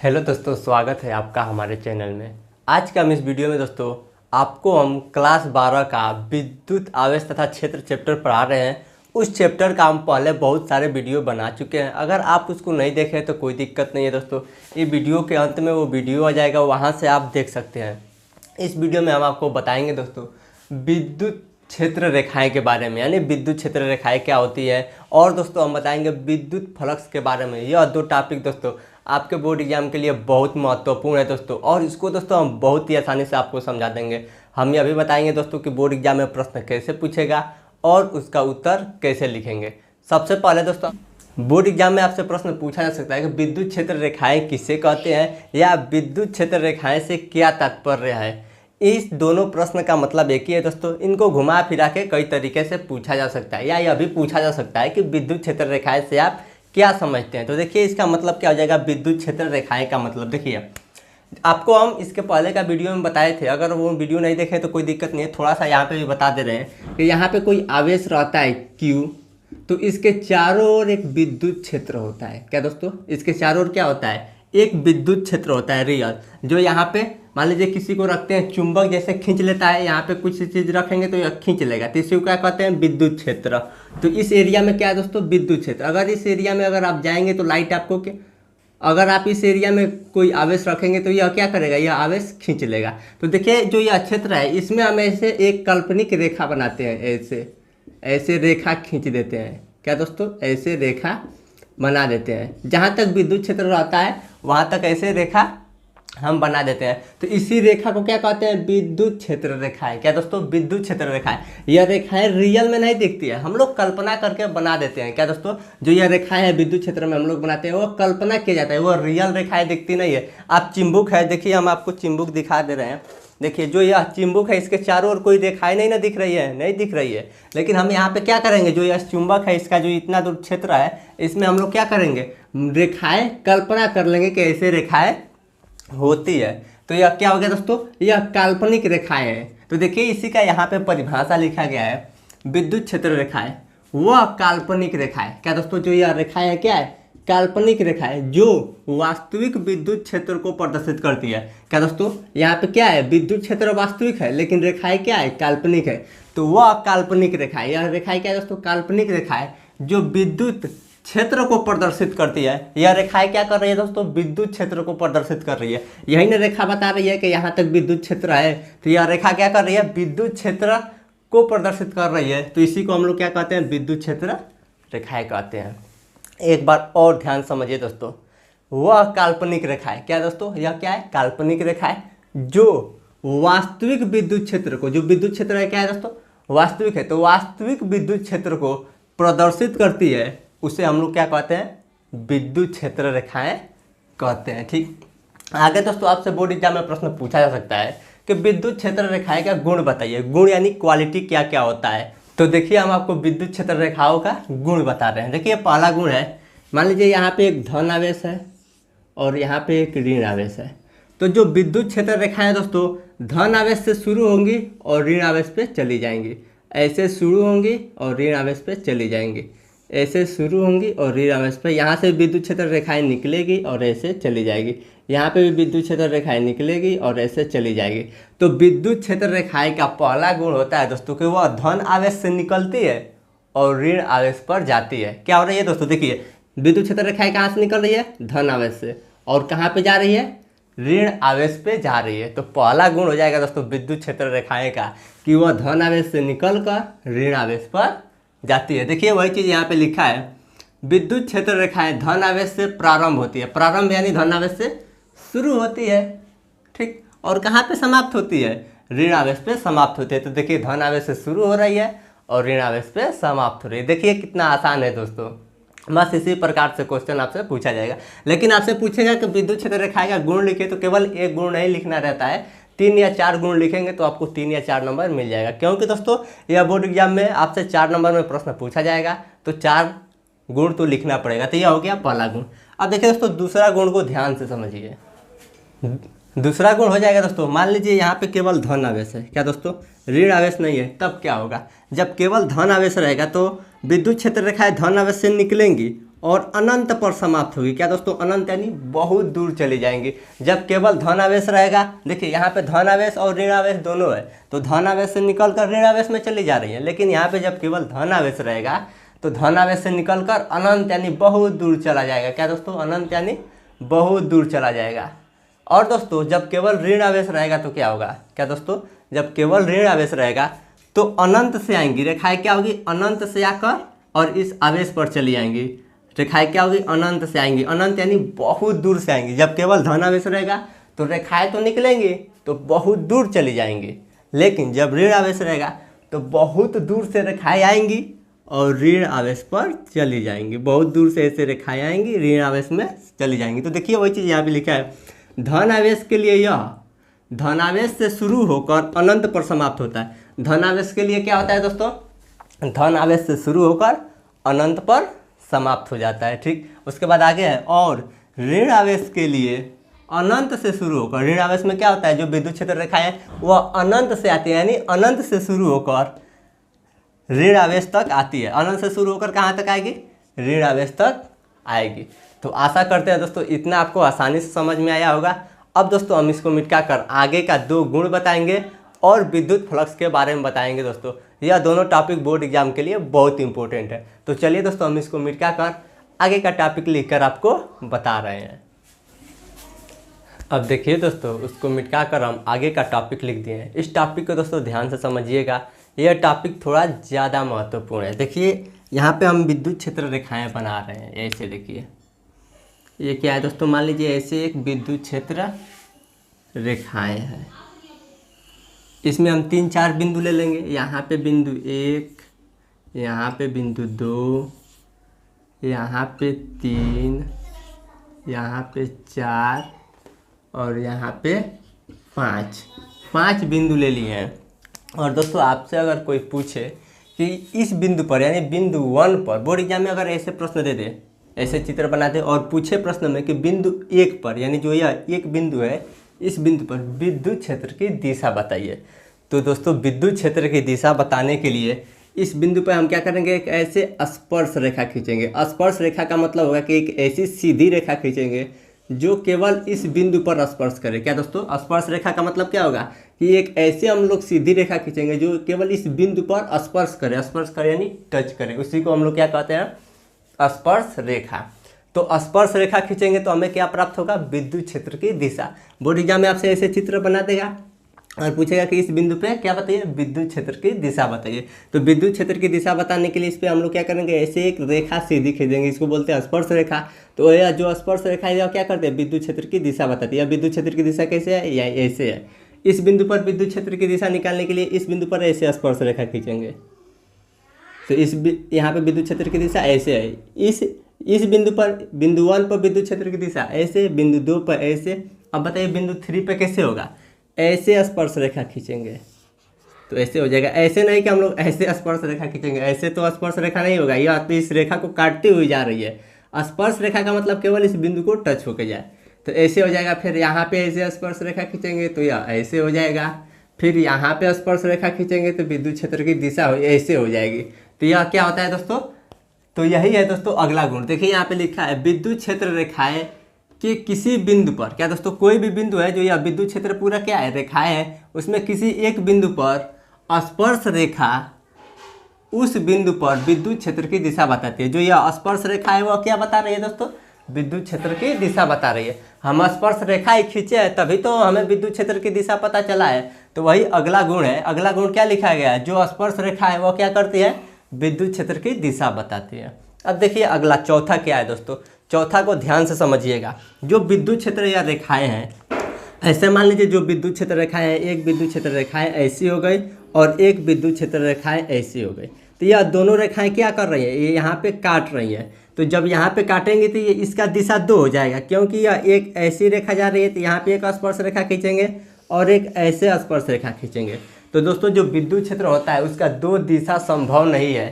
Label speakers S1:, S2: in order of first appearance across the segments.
S1: Hello दोस्तों, स्वागत है आपका हमारे चैनल में। आज का हम इस वीडियो में दोस्तों आपको हम क्लास 12 का विद्युत आवेश तथा क्षेत्र चैप्टर पढ़ा रहे हैं। उस चैप्टर का हम पहले बहुत सारे वीडियो बना चुके हैं। अगर आप उसको नहीं देखें तो कोई दिक्कत नहीं है दोस्तों, ये वीडियो के अंत में वो वीडियो आ जाएगा, वहाँ से आप देख सकते हैं। इस वीडियो में हम आपको बताएंगे दोस्तों विद्युत क्षेत्र रेखाएं के बारे में, यानी विद्युत क्षेत्र रेखाएं क्या होती है, और दोस्तों हम बताएंगे विद्युत फ्लक्स के बारे में। यह दो टॉपिक दोस्तों आपके बोर्ड एग्जाम के लिए बहुत महत्वपूर्ण है दोस्तों, और इसको दोस्तों हम बहुत ही आसानी से आपको समझा देंगे। हम यह भी बताएंगे दोस्तों कि बोर्ड एग्जाम में प्रश्न कैसे पूछेगा और उसका उत्तर कैसे लिखेंगे। सबसे पहले दोस्तों बोर्ड एग्जाम में आपसे प्रश्न पूछा जा सकता है कि विद्युत क्षेत्र रेखाएं किसे कहते हैं, या विद्युत क्षेत्र रेखाएं से क्या तात्पर्य है। इस दोनों प्रश्न का मतलब एक ही है दोस्तों। इनको घुमा फिरा के कई तरीके से पूछा जा सकता है, या यह भी पूछा जा सकता है कि विद्युत क्षेत्र रेखाएं से आप क्या समझते हैं। तो देखिए इसका मतलब क्या हो जाएगा, विद्युत क्षेत्र रेखाएं का मतलब देखिए आपको हम इसके पहले का वीडियो में बताए थे। अगर वो वीडियो नहीं देखे तो कोई दिक्कत नहीं है, थोड़ा सा यहाँ पे भी बता दे रहे हैं कि यहाँ पे कोई आवेश रहता है Q, तो इसके चारों ओर एक विद्युत क्षेत्र होता है। क्या दोस्तों, इसके चारों ओर क्या होता है, एक विद्युत क्षेत्र होता है रियल, जो यहाँ पे मान लीजिए किसी को रखते हैं चुंबक जैसे खींच लेता है, यहाँ पे कुछ चीज़ रखेंगे तो यह खींच लेगा, तो इसी को क्या कहते हैं, विद्युत क्षेत्र। तो इस एरिया में क्या है दोस्तों, विद्युत क्षेत्र। अगर इस एरिया में अगर आप जाएंगे तो लाइट आपको क्या, अगर आप इस एरिया में कोई आवेश रखेंगे तो यह क्या करेगा, यह आवेश खींच लेगा। तो देखिए जो यह क्षेत्र है इसमें हम ऐसे एक काल्पनिक रेखा बनाते हैं, ऐसे ऐसे रेखा खींच देते हैं। क्या दोस्तों, ऐसे रेखा बना देते हैं। जहाँ तक विद्युत क्षेत्र रहता है वहाँ तक ऐसे रेखा हम बना देते हैं। तो इसी रेखा को क्या कहते हैं, विद्युत क्षेत्र रेखाएं। क्या दोस्तों, विद्युत क्षेत्र रेखाएं। यह रेखाएं रियल में नहीं दिखती है, हम लोग कल्पना करके बना देते हैं। क्या दोस्तों, जो यह रेखाएं है विद्युत क्षेत्र में हम लोग बनाते हैं वो कल्पना किया जाता है, वो रियल रेखाएं दिखती नहीं है। आप चिंबुक है, देखिए हम आपको चिंबुक दिखा दे रहे हैं। देखिए जो यह चिंबुक है इसके चारों ओर कोई रेखाएं नहीं ना दिख रही है, नहीं दिख रही है। लेकिन हम यहाँ पे क्या करेंगे, जो यह चुंबक है इसका जो इतना दूर क्षेत्र है इसमें हम लोग क्या करेंगे, रेखाएं कल्पना कर लेंगे कि ऐसे रेखाएं होती है। तो यह क्या हो गया दोस्तों, यह काल्पनिक रेखाएं हैं। तो देखिए इसी का यहाँ पे परिभाषा लिखा गया है, विद्युत क्षेत्र रेखाएं वह काल्पनिक रेखाएं। क्या दोस्तों, जो यह रेखाएं है क्या है, काल्पनिक रेखाएं जो वास्तविक विद्युत क्षेत्र को प्रदर्शित करती है। क्या दोस्तों, यहाँ पे क्या है, विद्युत क्षेत्र वास्तविक है लेकिन रेखाएं क्या है, काल्पनिक है। तो वह काल्पनिक रेखाएं, यह रेखाएं क्या है दोस्तों, काल्पनिक रेखाएं जो विद्युत क्षेत्र को प्रदर्शित करती है। यह रेखाएं क्या कर रही है दोस्तों, विद्युत क्षेत्र को प्रदर्शित कर रही है। यही ना रेखा बता रही है कि यहाँ तक विद्युत क्षेत्र है, तो यह रेखा क्या कर रही है, विद्युत क्षेत्र को प्रदर्शित कर रही है। तो इसी को हम लोग क्या कहते हैं, विद्युत क्षेत्र रेखाएं कहते हैं। एक बार और ध्यान समझिए दोस्तों, वह काल्पनिक रेखाएं। क्या दोस्तों, यह क्या है, काल्पनिक रेखाएं जो वास्तविक विद्युत क्षेत्र को, जो विद्युत क्षेत्र है क्या है दोस्तों, वास्तविक है, तो वास्तविक विद्युत क्षेत्र को प्रदर्शित करती है, उसे हम लोग क्या कहते हैं, विद्युत क्षेत्र रेखाएं कहते हैं। ठीक, आगे दोस्तों आपसे बोर्ड एग्जाम में प्रश्न पूछा जा सकता है कि विद्युत क्षेत्र रेखाएं का गुण बताइए। गुण यानी क्वालिटी क्या क्या होता है। तो देखिए हम आपको विद्युत क्षेत्र रेखाओं का गुण बता रहे हैं। देखिए पहला गुण है, मान लीजिए यहाँ पे एक धन आवेश है और यहाँ पे एक ऋण आवेश है। तो जो विद्युत क्षेत्र रेखाएं दोस्तों धन आवेश से शुरू होंगी और ऋण आवेश पे चली जाएंगी, ऐसे शुरू होंगी और ऋण आवेश पे चली जाएंगी, ऐसे शुरू होंगी और ऋण आवेश पे, यहाँ से विद्युत क्षेत्र रेखाएं निकलेगी और ऐसे चली जाएगी, यहाँ पे भी विद्युत क्षेत्र रेखाएं निकलेगी और ऐसे चली जाएगी। तो विद्युत क्षेत्र रेखाएं का पहला गुण होता है दोस्तों कि वह धन आवेश से निकलती है और ऋण आवेश पर जाती है। क्या हो रही है दोस्तों, देखिए विद्युत क्षेत्र रेखाएं कहाँ से निकल रही है, धन आवेश से, और कहाँ पे जा रही है, ऋण आवेश पे जा रही है। तो पहला गुण हो जाएगा दोस्तों विद्युत क्षेत्र रेखाएं का कि वह धन आवेश से निकल कर ऋण आवेश पर जाती है। देखिए वही चीज़ यहाँ पे लिखा है, विद्युत क्षेत्र रेखाएं धन आवेश से प्रारंभ होती है, प्रारंभ यानी धन आवेश से शुरू होती है, ठीक, और कहाँ पे समाप्त होती है, ऋण आवेश पे समाप्त होती है। तो देखिए धन आवेश से शुरू हो रही है और ऋण आवेश पे समाप्त हो रही है। देखिए कितना आसान है दोस्तों, बस इसी प्रकार से क्वेश्चन आपसे पूछा जाएगा। लेकिन आपसे पूछेगा कि विद्युत क्षेत्र रेखाएं का गुण लिखिए, तो केवल एक गुण नहीं लिखना रहता है, 3 या 4 गुण लिखेंगे तो आपको 3 या 4 नंबर मिल जाएगा। क्योंकि दोस्तों यह बोर्ड एग्जाम में आपसे 4 नंबर में प्रश्न पूछा जाएगा, तो 4 गुण तो लिखना पड़ेगा। तो यह हो गया पहला गुण। अब देखिए दोस्तों दूसरा गुण को ध्यान से समझिए। दूसरा गुण हो जाएगा दोस्तों, मान लीजिए यहाँ पे केवल धन आवेश है। क्या दोस्तों, ऋण आवेश नहीं है। तब क्या होगा, जब केवल धन आवेश रहेगा तो विद्युत क्षेत्र रेखाएं धन आवेश से निकलेंगी और अनंत पर समाप्त होगी। क्या दोस्तों, अनंत यानी बहुत दूर चली जाएंगी। जब केवल धनावेश रहेगा, देखिए यहाँ पे धनावेश और ऋणावेश दोनों है, तो धनावेश से निकल कर ऋणावेश में चली जा रही है। लेकिन यहाँ पे जब केवल धनावेश रहेगा तो धनावेश से निकल कर अनंत यानी बहुत दूर चला जाएगा। क्या दोस्तों, अनंत यानी बहुत दूर चला जाएगा। और दोस्तों जब केवल ऋण आवेश रहेगा तो क्या होगा, क्या दोस्तों, जब केवल ऋण आवेश रहेगा तो अनंत से आएंगी रेखाएं, क्या होगी, अनंत से आकर और इस आवेश पर चली आएंगी। रेखाएं क्या होगी, अनंत से आएंगी। अनंत यानी बहुत दूर से आएंगी। जब केवल धन आवेश रहेगा तो रेखाएं तो निकलेंगी तो बहुत दूर चली जाएंगी। लेकिन जब ऋण आवेश रहेगा तो बहुत दूर से रेखाएं आएंगी और ऋण आवेश पर चली जाएंगी। बहुत दूर से ऐसे रेखाएं आएंगी, ऋण आवेश में चली जाएंगी। तो देखिए वही चीज़ यहाँ पे लिखा है, धन आवेश के लिए यह धनावेश से शुरू होकर अनंत पर समाप्त होता है। धनावेश के लिए क्या होता है दोस्तों, धन आवेश से शुरू होकर अनंत पर समाप्त हो जाता है। ठीक, उसके बाद आगे है, और ऋण आवेश के लिए अनंत से शुरू होकर, ऋण आवेश में क्या होता है, जो विद्युत क्षेत्र रेखाएं हैं वह अनंत से आती है, यानी अनंत से शुरू होकर ऋण आवेश तक आती है। अनंत से शुरू होकर कहाँ तक आएगी, ऋण आवेश तक आएगी। तो आशा करते हैं दोस्तों इतना आपको आसानी से समझ में आया होगा। अब दोस्तों हम इसको मिटा कर आगे का 2 गुण बताएंगे और विद्युत फ्लक्स के बारे में बताएंगे। दोस्तों यह दोनों टॉपिक बोर्ड एग्जाम के लिए बहुत इंपॉर्टेंट है। तो चलिए दोस्तों हम इसको मिटा कर आगे का टॉपिक लिखकर आपको बता रहे हैं। अब देखिए दोस्तों, उसको मिटा कर हम आगे का टॉपिक लिख दिए हैं। इस टॉपिक को दोस्तों ध्यान से समझिएगा, यह टॉपिक थोड़ा ज़्यादा महत्वपूर्ण है। देखिए यहाँ पे हम विद्युत क्षेत्र रेखाएं बना रहे हैं। ऐसे देखिए ये क्या है दोस्तों, मान लीजिए ऐसे एक विद्युत क्षेत्र रेखाएं हैं। इसमें हम 3-4 बिंदु ले लेंगे। यहाँ पे बिंदु 1, यहाँ पे बिंदु 2, यहाँ पे 3, यहाँ पे 4 और यहाँ पे 5 बिंदु ले लिए हैं। और दोस्तों आपसे अगर कोई पूछे कि इस बिंदु पर यानी बिंदु 1 पर, बोर्ड एग्जाम में अगर ऐसे प्रश्न दे दे, ऐसे चित्र बना दे और पूछे प्रश्न में कि बिंदु 1 पर यानी जो यह एक बिंदु है, इस बिंदु पर विद्युत क्षेत्र की दिशा बताइए। तो दोस्तों विद्युत क्षेत्र की दिशा बताने के लिए इस बिंदु पर हम क्या करेंगे, एक ऐसे स्पर्श रेखा खींचेंगे। स्पर्श रेखा का मतलब होगा कि एक ऐसी सीधी रेखा खींचेंगे जो केवल इस बिंदु पर स्पर्श करे। क्या दोस्तों, स्पर्श रेखा का मतलब क्या होगा कि एक ऐसे हम लोग सीधी रेखा खींचेंगे जो केवल इस बिंदु पर स्पर्श करे। स्पर्श करे यानी टच करे, उसी को हम लोग क्या कहते हैं, स्पर्श रेखा। तो स्पर्श रेखा खींचेंगे तो हमें क्या प्राप्त होगा, विद्युत क्षेत्र की दिशा। बोर्ड एग्जाम में आपसे ऐसे चित्र बना देगा और पूछेगा कि इस बिंदु पे क्या बताइए, विद्युत क्षेत्र की दिशा बताइए। तो विद्युत क्षेत्र की दिशा बताने के लिए इस पे हम लोग क्या करेंगे, ऐसे एक रेखा सीधी खींचेंगे, इसको बोलते हैं स्पर्श रेखा। तो यह जो स्पर्श रेखा है क्या करते हैं, विद्युत क्षेत्र की दिशा बताती है। विद्युत क्षेत्र की दिशा कैसे है, या ऐसे है। इस बिंदु पर विद्युत क्षेत्र की दिशा निकालने के लिए इस बिंदु पर ऐसे स्पर्श रेखा खींचेंगे। तो यहाँ पे विद्युत क्षेत्र की दिशा ऐसे है। इस बिंदु पर, बिंदु 1 पर विद्युत क्षेत्र की दिशा ऐसे, बिंदु 2 पर ऐसे। अब बताइए बिंदु 3 पे कैसे होगा, ऐसे स्पर्श रेखा खींचेंगे तो ऐसे हो जाएगा। ऐसे नहीं कि हम लोग ऐसे स्पर्श रेखा खींचेंगे, ऐसे तो स्पर्श रेखा नहीं होगा, यह तो इस रेखा को काटती हुई जा रही है। स्पर्श रेखा का मतलब केवल इस बिंदु को टच होकर जाए, तो ऐसे हो जाएगा। फिर यहाँ पे ऐसे स्पर्श रेखा खींचेंगे तो यह ऐसे हो जाएगा। फिर यहाँ पे स्पर्श रेखा खींचेंगे तो विद्युत क्षेत्र की दिशा ऐसे हो जाएगी। तो यह क्या होता है दोस्तों, तो यही है दोस्तों अगला गुण। देखिए यहाँ पे लिखा है विद्युत क्षेत्र रेखाएं कि किसी बिंदु पर, क्या दोस्तों, कोई भी बिंदु है जो यह विद्युत क्षेत्र पूरा क्या है, रेखाएं है, उसमें किसी एक बिंदु पर स्पर्श रेखा उस बिंदु पर विद्युत क्षेत्र की दिशा बताती है। जो यह स्पर्श रेखा है वह क्या बता रही है दोस्तों, विद्युत क्षेत्र की दिशा बता रही है। हम स्पर्श रेखा ही खींचे हैं तभी तो हमें विद्युत क्षेत्र की दिशा पता चला है। तो वही अगला गुण है। अगला गुण क्या लिखा गया है, जो स्पर्श रेखा है वह क्या करती है, विद्युत क्षेत्र की दिशा बताती है। अब देखिए अगला चौथा क्या है दोस्तों, चौथा को ध्यान से समझिएगा। जो विद्युत क्षेत्र या रेखाएं हैं, ऐसे मान लीजिए जो विद्युत क्षेत्र रेखाएं हैं, एक विद्युत क्षेत्र रेखाएं ऐसी हो गई और एक विद्युत क्षेत्र रेखाएं ऐसी हो गई। तो यह दोनों रेखाएं क्या कर रही है, ये यहाँ पे काट रही है। तो जब यहाँ पे काटेंगे तो ये इसका दिशा 2 हो जाएगा, क्योंकि यह एक ऐसी रेखा जा रही है तो यहाँ पे एक स्पर्श रेखा खींचेंगे और एक ऐसे स्पर्श रेखा खींचेंगे। तो दोस्तों जो विद्युत क्षेत्र होता है उसका 2 दिशा संभव नहीं है।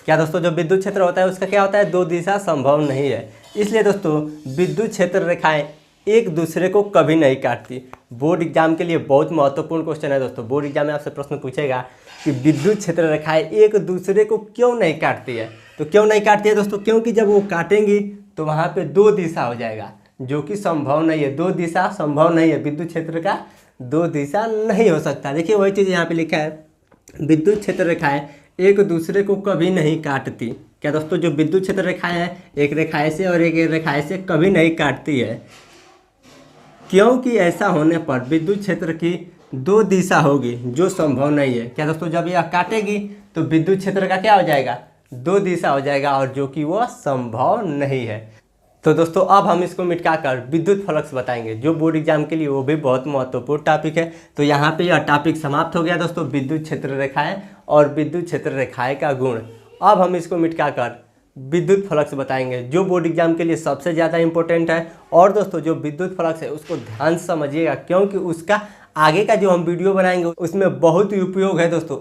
S1: क्या दोस्तों, जो विद्युत क्षेत्र होता है उसका क्या होता है, 2 दिशा संभव नहीं है। इसलिए दोस्तों विद्युत क्षेत्र रेखाएं एक दूसरे को कभी नहीं काटती। बोर्ड एग्जाम के लिए बहुत महत्वपूर्ण क्वेश्चन है दोस्तों। बोर्ड एग्जाम में आपसे प्रश्न पूछेगा कि विद्युत क्षेत्र रेखाएं एक दूसरे को क्यों नहीं काटती है। तो क्यों नहीं काटती है दोस्तों? क्योंकि जब वो काटेंगी तो वहाँ पे दो दिशा हो जाएगा, जो कि संभव नहीं है। दो दिशा संभव नहीं है, विद्युत क्षेत्र का दो दिशा नहीं हो सकता। देखिए वही चीज़ यहाँ पे लिखा है, विद्युत क्षेत्र रेखाएं एक दूसरे को कभी नहीं काटती। क्या दोस्तों? जो विद्युत क्षेत्र रेखाएं हैं एक रेखा से और एक रेखा से कभी नहीं काटती है, क्योंकि ऐसा होने पर विद्युत क्षेत्र की दो दिशा होगी जो संभव नहीं है। क्या दोस्तों? जब यह काटेगी तो विद्युत क्षेत्र का क्या हो जाएगा? दो दिशा हो जाएगा, और जो कि वह संभव नहीं है। तो दोस्तों अब हम इसको मिटा कर विद्युत फ्लक्स बताएंगे, जो बोर्ड एग्जाम के लिए वो भी बहुत महत्वपूर्ण टॉपिक है। तो यहाँ पे यह टॉपिक समाप्त हो गया दोस्तों, विद्युत क्षेत्र रेखाएं और विद्युत क्षेत्र रेखाएं का गुण। अब हम इसको मिटा कर विद्युत फ्लक्स बताएंगे, जो बोर्ड एग्जाम के लिए सबसे ज़्यादा इंपॉर्टेंट है। और दोस्तों जो विद्युत फ्लक्स है उसको ध्यान से समझिएगा, क्योंकि उसका आगे का जो हम वीडियो बनाएंगे उसमें बहुत ही उपयोग है दोस्तों।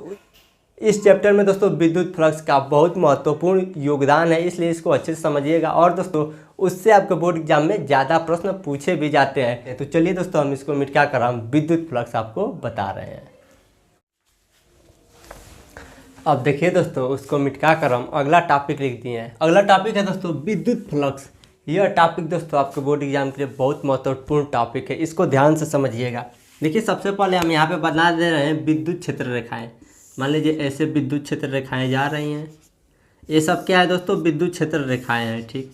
S1: इस चैप्टर में दोस्तों विद्युत फ्लक्स का बहुत महत्वपूर्ण योगदान है, इसलिए इसको अच्छे से समझिएगा। और दोस्तों उससे आपके बोर्ड एग्जाम में ज़्यादा प्रश्न पूछे भी जाते हैं। तो चलिए दोस्तों हम इसको मिटा कर हम विद्युत फ्लक्स आपको बता रहे हैं। अब देखिए दोस्तों, उसको मिटा कर हम अगला टॉपिक लिख दिए हैं। अगला टॉपिक है दोस्तों विद्युत फ्लक्स। यह टॉपिक दोस्तों आपके बोर्ड एग्जाम के लिए बहुत महत्वपूर्ण टॉपिक है, इसको ध्यान से समझिएगा। देखिए सबसे पहले हम यहाँ पे बना दे रहे हैं विद्युत क्षेत्र रेखाएं। मान लीजिए ऐसे विद्युत क्षेत्र रेखाएं जा रही हैं, ये सब क्या है दोस्तों? विद्युत क्षेत्र रेखाएं हैं, ठीक।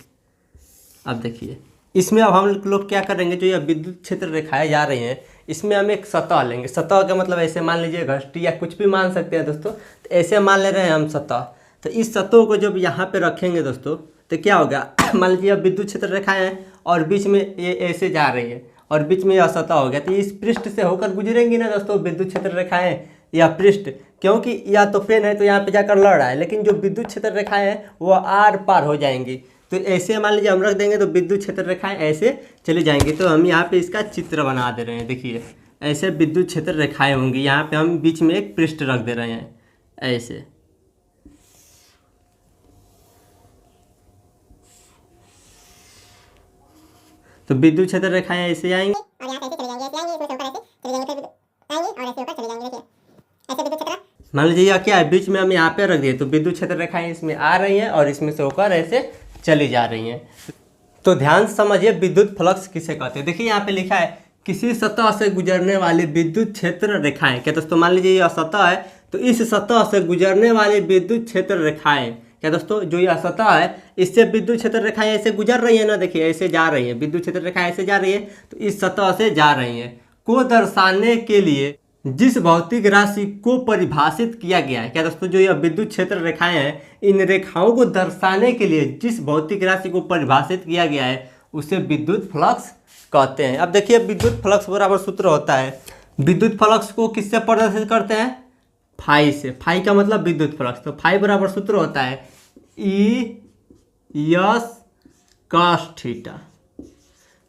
S1: अब देखिए इसमें अब हम लोग क्या करेंगे, जो ये विद्युत क्षेत्र रेखाएं जा रही हैं इसमें हम एक सतह लेंगे। सतह का मतलब ऐसे मान लीजिए घष्टी या कुछ भी मान सकते हैं दोस्तों। तो ऐसे मान ले रहे हैं हम सतह। तो इस सतह को जब यहाँ पे रखेंगे दोस्तों तो क्या होगा, मान लीजिए अब विद्युत क्षेत्र रेखाएं हैं और बीच में ये ऐसे जा रही है और बीच में यह सतह हो गया, तो इस पृष्ठ से होकर गुजरेंगी ना दोस्तों विद्युत क्षेत्र रेखाएं या पृष्ठ, क्योंकि या तो पेन है तो यहाँ पे जाकर लड़ रहा है, लेकिन जो विद्युत क्षेत्र रेखाएं हैं वो आर पार हो जाएंगी। तो ऐसे मान लीजिए हम रख देंगे तो विद्युत क्षेत्र रेखाएं ऐसे चली जाएंगी। तो हम यहाँ पे इसका चित्र बना दे रहे हैं। देखिए ऐसे विद्युत क्षेत्र रेखाएं होंगी, यहाँ पे हम बीच में एक पृष्ठ रख दे रहे हैं ऐसे। तो विद्युत क्षेत्र रेखाएं ऐसे आएंगी
S2: और यहाँ पे ऐसे चले जाएंगे, ऐसे आएंगे, इसमें ऊपर ऐसे चले जाएंगे, फिर आएंगे और ऐसे ऊपर चले जाएंगे। देखिए ऐसे विद्युत क्षेत्र,
S1: मान लीजिए यह क्या है, बीच में हम यहाँ पे रख दिए तो विद्युत क्षेत्र रेखाएं इसमें आ रही हैं और इसमें से होकर ऐसे चली जा रही हैं। तो ध्यान समझिए विद्युत फ्लक्स किसे कहते हैं। देखिए यहाँ पे लिखा है किसी सतह से गुजरने वाली विद्युत क्षेत्र रेखाएं। क्या दोस्तों? मान लीजिए यह सतह है तो इस सतह से गुजरने वाली विद्युत क्षेत्र रेखाएं, क्या दोस्तों जो यह सतह है इससे विद्युत क्षेत्र रेखाएं ऐसे गुजर रही है ना, देखिए ऐसे जा रही है, विद्युत क्षेत्र रेखाएं ऐसे जा रही है तो इस सतह से जा रही है, को दर्शाने के लिए जिस भौतिक राशि को परिभाषित किया गया है। क्या दोस्तों? जो यह विद्युत क्षेत्र रेखाएं हैं इन रेखाओं को दर्शाने के लिए जिस भौतिक राशि को परिभाषित किया गया है उसे विद्युत फ्लक्स कहते हैं। अब देखिए विद्युत फ्लक्स बराबर सूत्र होता है, विद्युत फ्लक्स को किससे प्रदर्शित करते हैं? फाई से। फाई का मतलब विद्युत फ्लक्स। तो फाई बराबर सूत्र होता है E/S cos थीटा,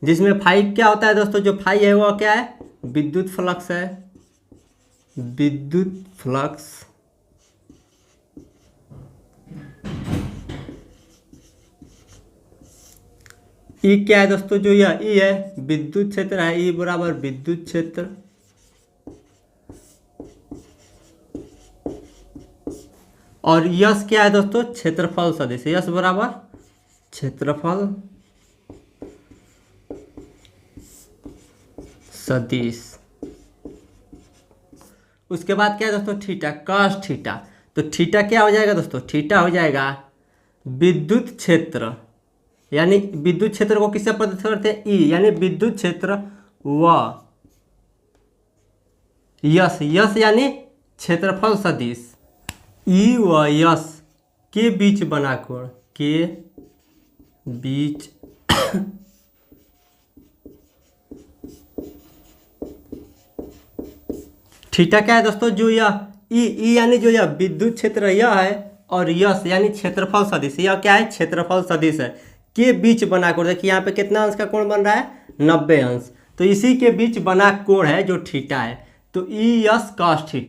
S1: जिसमें फाई क्या होता है दोस्तों? जो फाई है वो क्या है? विद्युत फ्लक्स है, विद्युत फ्लक्स। ई क्या है दोस्तों? जो यह ई है विद्युत क्षेत्र है, ई बराबर विद्युत क्षेत्र। और यश क्या है दोस्तों? क्षेत्रफल सदिश। यश बराबर क्षेत्रफल सदिश। उसके बाद क्या है दोस्तों? Theta, cos theta. तो थीटा क्या हो जाएगा दोस्तों? थीटा हो जाएगा विद्युत क्षेत्र, यानी विद्युत क्षेत्र को किससे प्रदर्शित करते हैं? ई, यानी विद्युत क्षेत्र व यश, यश यानी क्षेत्रफल सदिश, ई व यश के बीच बना कोण, के बीच थीटा क्या है दोस्तों? जो यह ई यानी जो यह विद्युत क्षेत्र यह है और यश यानी क्षेत्रफल सदिश, यह क्या है? क्षेत्रफल सदिश है, के बीच बना कोण। देखिए यहाँ पे कितना अंश का कोण बन रहा है? 90 अंश। तो इसी के बीच बना कोण है जो थीटा है। तो E/S cos थीटा।